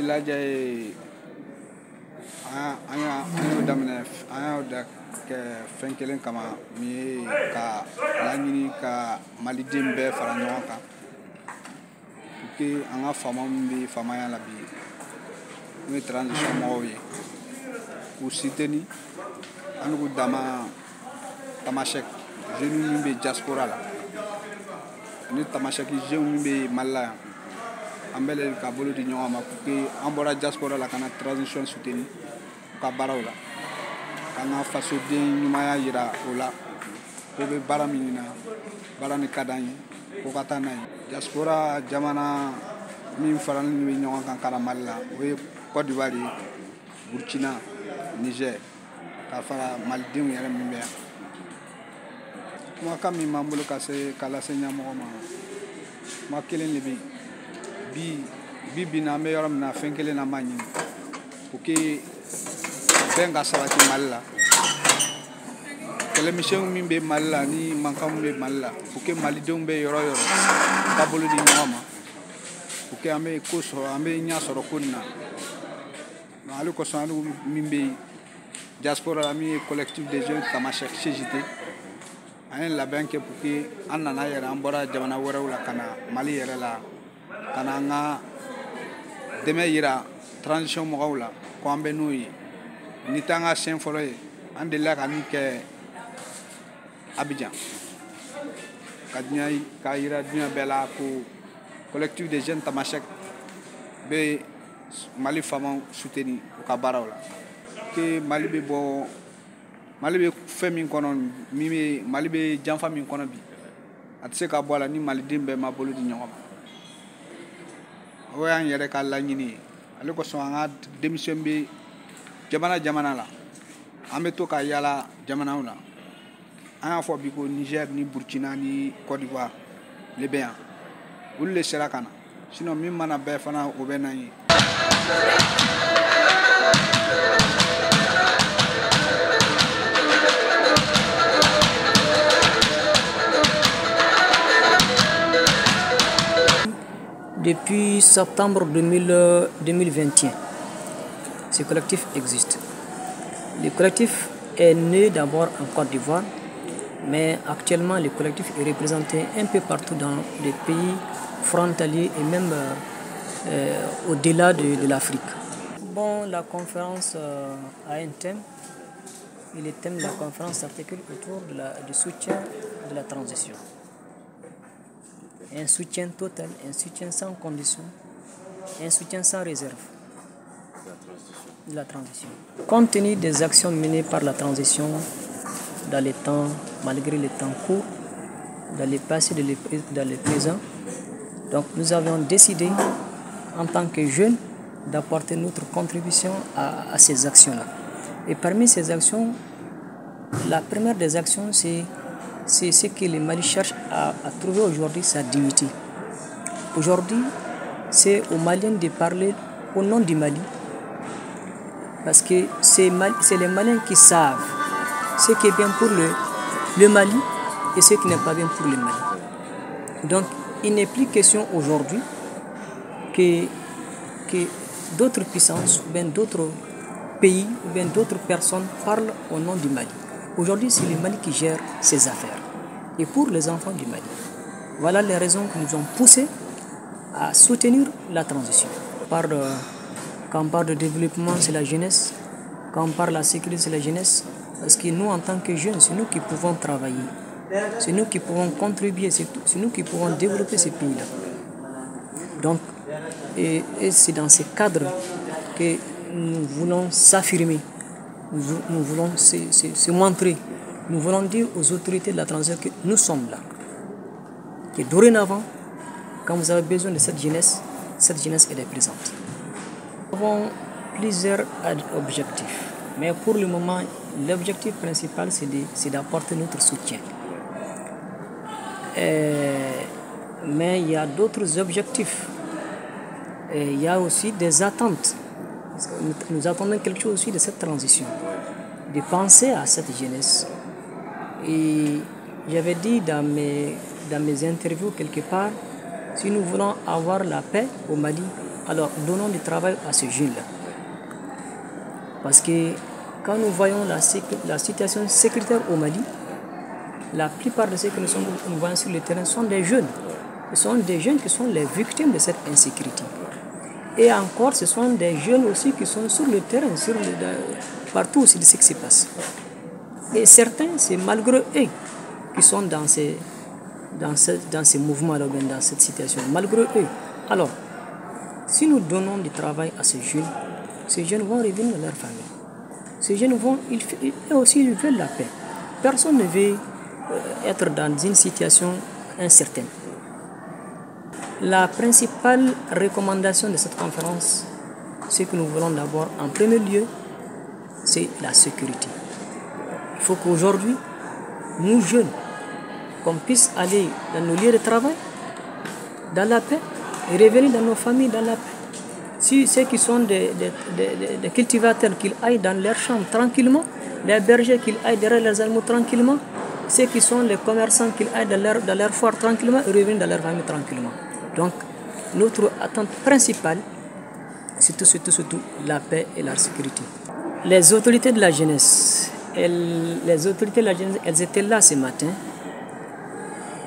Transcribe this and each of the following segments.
lajɛ an y'o daminɛ an y'o da kɛ fɛn kelen kama min ye ka laɲini ka maliden bɛɛ fara ɲɔgɔn kan pour que an ka faama min bɛ faamaya la bi n'o ye transition mɔgɔw ye k'u soutenir an k'u dama tamasɛki jeunes min bɛ diaspora la ani tamasɛki jeunes min bɛ Mali la yan an bɛɛ de ka bolo di ɲɔgɔn ma pour que an bɔra diaspora la ka na transition soutenir u ka baaraw la k'an ka fasoden ɲumanya yira o la ko bɛ baara min na baara nin ka d'an ye ko ka taa n'a ye. Diaspora jamana min faralen bɛ ɲɔgɔn kan ka na Mali la o ye Côte d'Ivoire ye, Burkina, Niger ka fara malidenw yɛrɛ min bɛ yan. Kumakan min b'an bolo ka lase ɲɛmɔgɔ ma kuma kelen de bɛ yen bi na an bɛ yɔrɔ min na fɛn kelen na an b'a ɲini pour que bɛn ka sabati Mali la kɛlɛmisɛnw min bɛ Mali la ni mankan min bɛ Mali la pour que malidenw bɛ yɔrɔ o yɔrɔ ka bolo di ɲɔgɔn ma pour que an bɛ ko sɔrɔ an bɛ ɲɛ sɔrɔ ko nin na donc ale kosɔn ale min bɛ diaspora la min ye collectif des jeunes tamasɛki CJT an ye labɛn kɛ pour que an nana yɛrɛ an bɔra jamana wɛrɛw la ka na Mali yɛrɛ la ka na an ka dɛmɛ yira transition mɔgɔw la ko an bɛ n'o ye ni t'an ka siɲɛ fɔlɔ ye an delila ka min kɛ Abidjan ka yira diɲɛ bɛɛ la ko collectif des jeunes tamasɛki bɛ Mali faamaw soutenir u ka baaraw la que Mali bɛ fɛn min kɔnɔ Mali bɛ janfa min kɔnɔ bi a tɛ se ka bɔ a la ni maliden bɛɛ ma bolo di ɲɔgɔn ma o y'an yɛrɛ ka laɲini ye ale kosɔn an ka denmisɛn bɛ jamana la an bɛ to ka yala jamanaw la an y'a fɔ bi ko Niger ni Burkina ni Côte d'Ivoire ne bɛ yan olu de sera ka na sinon min mana bɛɛ fana o bɛ n'an ye. Depuis septembre 2021, ce collectif existe. Le collectif est né d'abord en Côte d'Ivoire, mais actuellement le collectif est représenté un peu partout dans les pays frontaliers et même au-delà de l'Afrique. Bon, la conférence a un thème, et le thème de la conférence s'articule autour du soutien de la transition. Un soutien total, un soutien sans condition, un soutien sans réserve de la transition. Compte tenu des actions menées par la transition dans les temps, malgré les temps courts, dans le passé et dans le présent, donc nous avons décidé en tant que jeunes d'apporter notre contribution à ces actions-là. Et parmi ces actions, la première des actions, c'est ce que le Mali cherche à trouver aujourd'hui sa dignité. Aujourd'hui, c'est aux Maliens de parler au nom du Mali, parce que c'est les Maliens qui savent ce qui est bien pour le Mali et ce qui n'est pas bien pour le Mali. Donc, il n'est plus question aujourd'hui que d'autres puissances ou bien d'autres pays ou bien d'autres personnes parlent au nom du Mali. Aujourd'hui, c'est le Mali qui gère ses affaires. Et pour les enfants du Mali. Voilà les raisons qui nous ont poussés à soutenir la transition. Quand on parle de développement, c'est la jeunesse. Quand on parle de la sécurité, c'est la jeunesse. Parce que nous, en tant que jeunes, c'est nous qui pouvons travailler. C'est nous qui pouvons contribuer. C'est nous qui pouvons développer ces pays-là. Donc, et c'est dans ce cadre que nous voulons s'affirmer. Nous voulons se montrer. Nous voulons dire aux autorités de la transition que nous sommes là. Que dorénavant, quand vous avez besoin de cette jeunesse elle est présente. Nous avons plusieurs objectifs. Mais pour le moment, l'objectif principal, c'est d'apporter notre soutien. Mais il y a d'autres objectifs. Et il y a aussi des attentes. Nous attendons quelque chose aussi de cette transition. De penser à cette jeunesse. Et j'avais dit dans mes interviews quelque part, si nous voulons avoir la paix au Mali, Alors, donnons du travail à ces jeunes-là. Parce que quand nous voyons la situation sécuritaire au Mali, la plupart de ceux que nous voyons sur le terrain sont des jeunes. Ce sont des jeunes qui sont les victimes de cette insécurité. Et encore, ce sont des jeunes aussi qui sont sur le terrain, partout aussi de ce qui se passe. Et certains, c'est malgré eux qui sont dans ces mouvements-là, dans cette situation, malgré eux. Alors, si nous donnons du travail à ces jeunes vont revenir dans leur famille. Ces jeunes eux aussi, ils veulent la paix. Personne ne veut être dans une situation incertaine. La principale recommandation de cette conférence, ce que nous voulons d'abord en premier lieu, c'est la sécurité. Il faut qu'aujourd'hui, nous jeunes, qu'on puisse aller dans nos lieux de travail, dans la paix, et revenir dans nos familles dans la paix. Si ceux qui sont des cultivateurs, qu'ils aillent dans leurs champs tranquillement, les bergers, qu'ils aillent derrière leurs animaux tranquillement, ceux qui sont les commerçants, qu'ils aillent dans leur foire tranquillement et reviennent dans leur famille tranquillement. Donc, notre attente principale, c'est surtout la paix et la sécurité. Les autorités de la jeunesse, elles étaient là ce matin.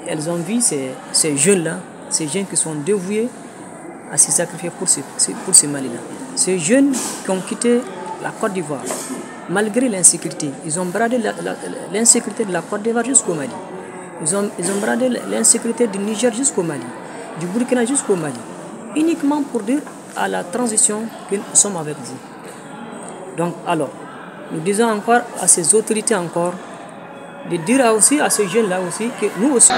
Elles ont vu ces jeunes-là, ces jeunes qui sont dévoués à se sacrifier pour ce Mali-là. Ces jeunes qui ont quitté la Côte d'Ivoire, malgré l'insécurité, ils ont bradé l'insécurité de la Côte d'Ivoire jusqu'au Mali. Ils ont bradé l'insécurité du Niger jusqu'au Mali, du Burkina jusqu'au Mali, uniquement pour dire à la transition que nous sommes avec vous. Donc, alors, nous disons encore à ces autorités de dire aussi à ces jeunes-là aussi que nous aussi,